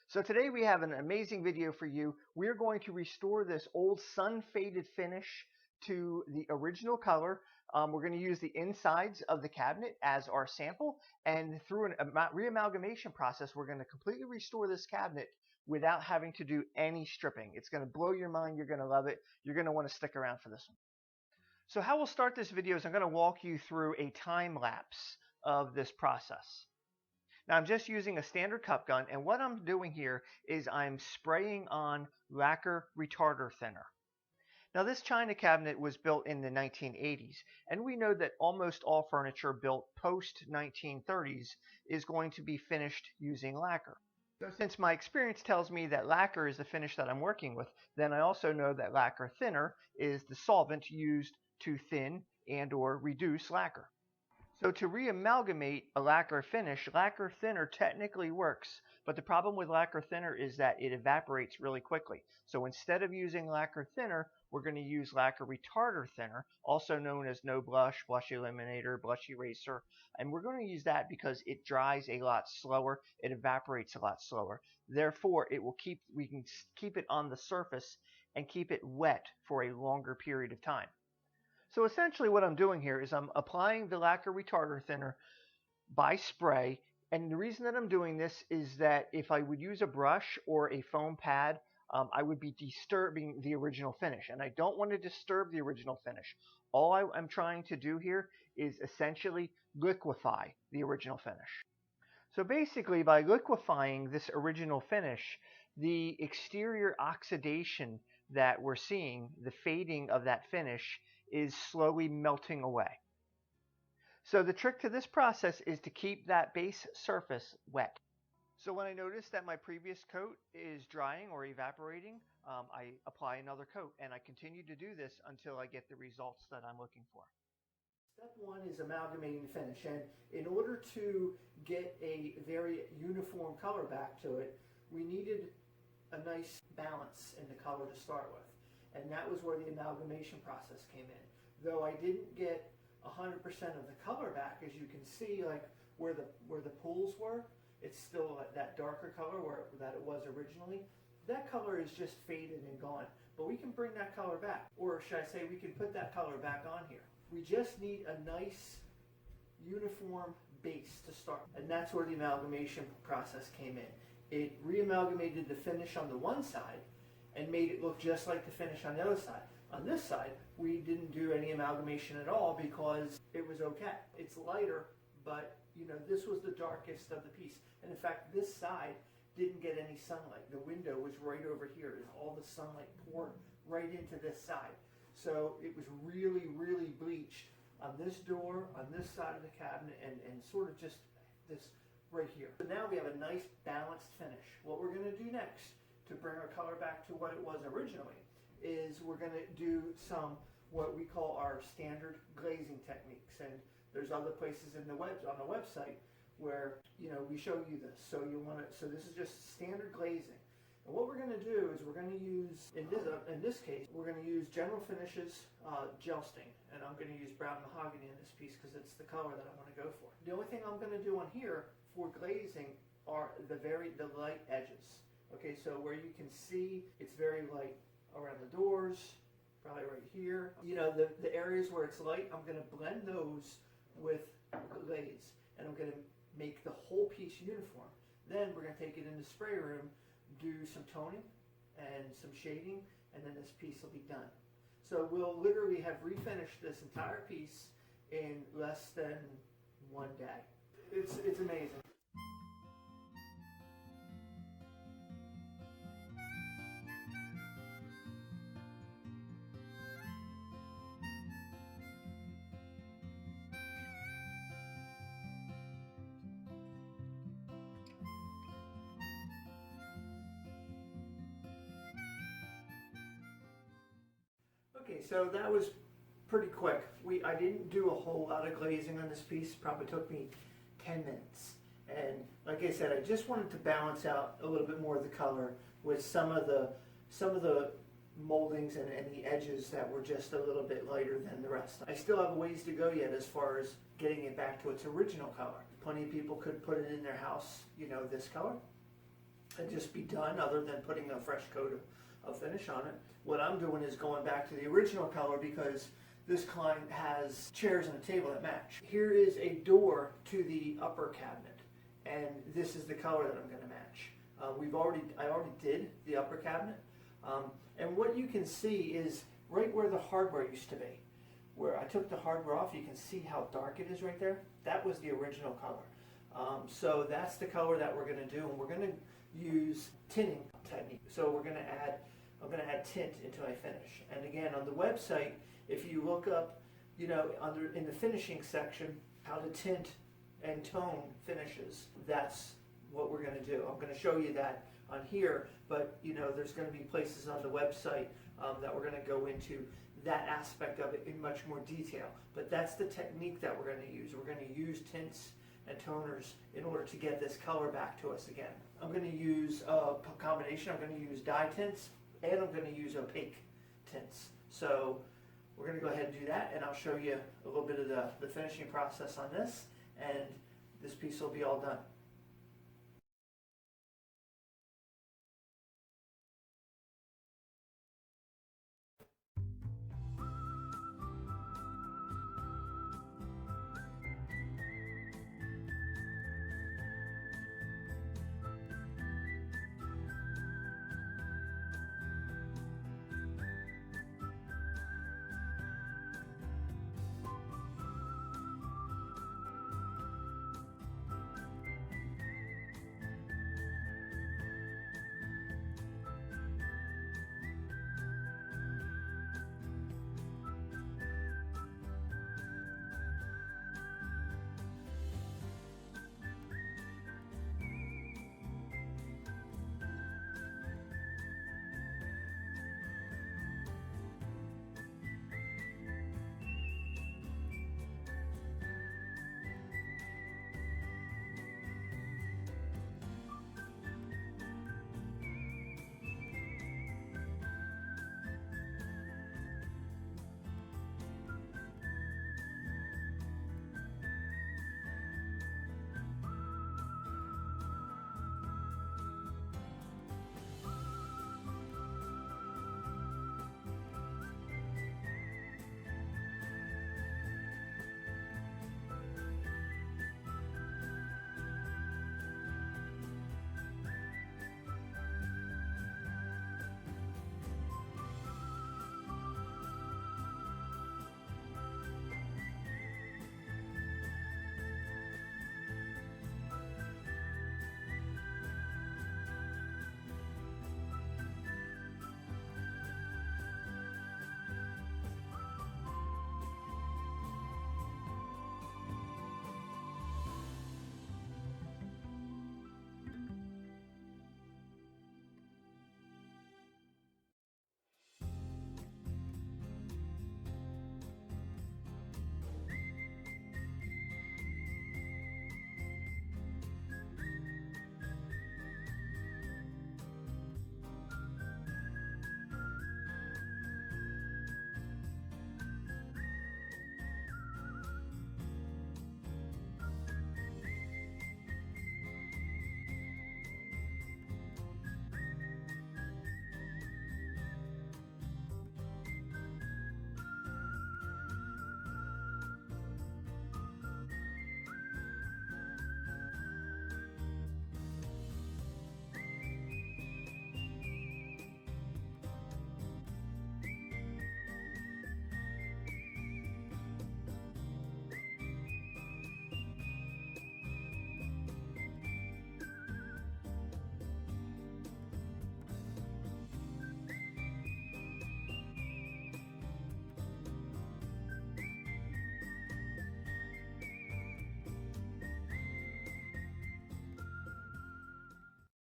So today we have an amazing video for you. We're going to restore this old sun-faded finish to the original color. We're going to use the insides of the cabinet as our sample, and through a re-amalgamation process, we're going to completely restore this cabinet without having to do any stripping. It's going to blow your mind. You're going to love it. You're going to want to stick around for this one. So how we'll start this video is I'm going to walk you through a time lapse of this process. Now I'm just using a standard cup gun, and what I'm doing here is I'm spraying on lacquer retarder thinner. Now this china cabinet was built in the 1980s, and we know that almost all furniture built post 1930s is going to be finished using lacquer. So since my experience tells me that lacquer is the finish that I'm working with, then I also know that lacquer thinner is the solvent used to thin and or reduce lacquer. So to re-amalgamate a lacquer finish, lacquer thinner technically works, but the problem with lacquer thinner is that it evaporates really quickly. So instead of using lacquer thinner, we're going to use lacquer retarder thinner, also known as no blush, blush eliminator, blush eraser, and we're going to use that because it dries a lot slower, it evaporates a lot slower. Therefore, we can keep it on the surface and keep it wet for a longer period of time. So essentially what I'm doing here is I'm applying the lacquer retarder thinner by spray, and the reason that I'm doing this is that if I would use a brush or a foam pad, I would be disturbing the original finish, and I don't want to disturb the original finish. All I'm trying to do here is essentially liquefy the original finish. So basically by liquefying this original finish, the exterior oxidation that we're seeing, the fading of that finish, is slowly melting away. So the trick to this process is to keep that base surface wet. So when I notice that my previous coat is drying or evaporating, I apply another coat, and I continue to do this until I get the results that I'm looking for. Step one is amalgamating the finish, and in order to get a very uniform color back to it, we needed a nice balance in the color to start with. And that was where the amalgamation process came in. Though I didn't get 100% of the color back, as you can see, like where the pools were, it's still that darker color that it was originally. That color is just faded and gone. But we can bring that color back, or should I say, we can put that color back on here. We just need a nice uniform base to start, and that's where the amalgamation process came in. It re-amalgamated the finish on the one side and made it look just like the finish on the other side. On this side, we didn't do any amalgamation at all because it was okay. It's lighter, but this was the darkest of the piece. And in fact, this side didn't get any sunlight. The window was right over here, and all the sunlight poured right into this side. So it was really, really bleached on this door, on this side of the cabinet, and sort of just this right here. So now we have a nice balanced finish. What we're going to do next to bring our color back to what it was originally is we're going to do some what we call our standard glazing techniques, and there's other places on the website where we show you this. So this is just standard glazing, and what we're going to do is we're going to use in this case we're going to use General Finishes gel stain, and I'm going to use brown mahogany in this piece because it's the color that I want to go for. The only thing I'm going to do on here for glazing are the light edges. Okay, so where you can see it's very light around the doors, probably right here. The areas where it's light, I'm going to blend those with glaze, and I'm going to make the whole piece uniform. Then we're going to take it in the spray room, do some toning and some shading, and then this piece will be done. So we'll literally have refinished this entire piece in less than one day. It's amazing. Okay, so that was pretty quick. I didn't do a whole lot of glazing on this piece. Probably took me 10 minutes. And like I said, I just wanted to balance out a little bit more of the color with some of the moldings and the edges that were just a little bit lighter than the rest. I still have a ways to go yet as far as getting it back to its original color. Plenty of people could put it in their house, this color. and just be done, other than putting a fresh coat of finish on it. What I'm doing is going back to the original color because this client has chairs and a table that match. Here is a door to the upper cabinet, and this is the color that I'm going to match. I already did the upper cabinet, and what you can see is right where the hardware used to be. Where I took the hardware off, you can see how dark it is right there. That was the original color. So that's the color that we're going to do, and we're going to use tinting technique. So I'm going to add tint into my finish. And again, on the website, if you look up, in the finishing section, how to tint and tone finishes, that's what we're going to do. I'm going to show you that on here, but there's going to be places on the website that we're going to go into that aspect of it in much more detail. But that's the technique that we're going to use. We're going to use tints and toners in order to get this color back to us again. I'm going to use a combination. I'm going to use dye tints, and I'm going to use opaque tints. So we're going to go ahead and do that, and I'll show you a little bit of the finishing process on this, and this piece will be all done.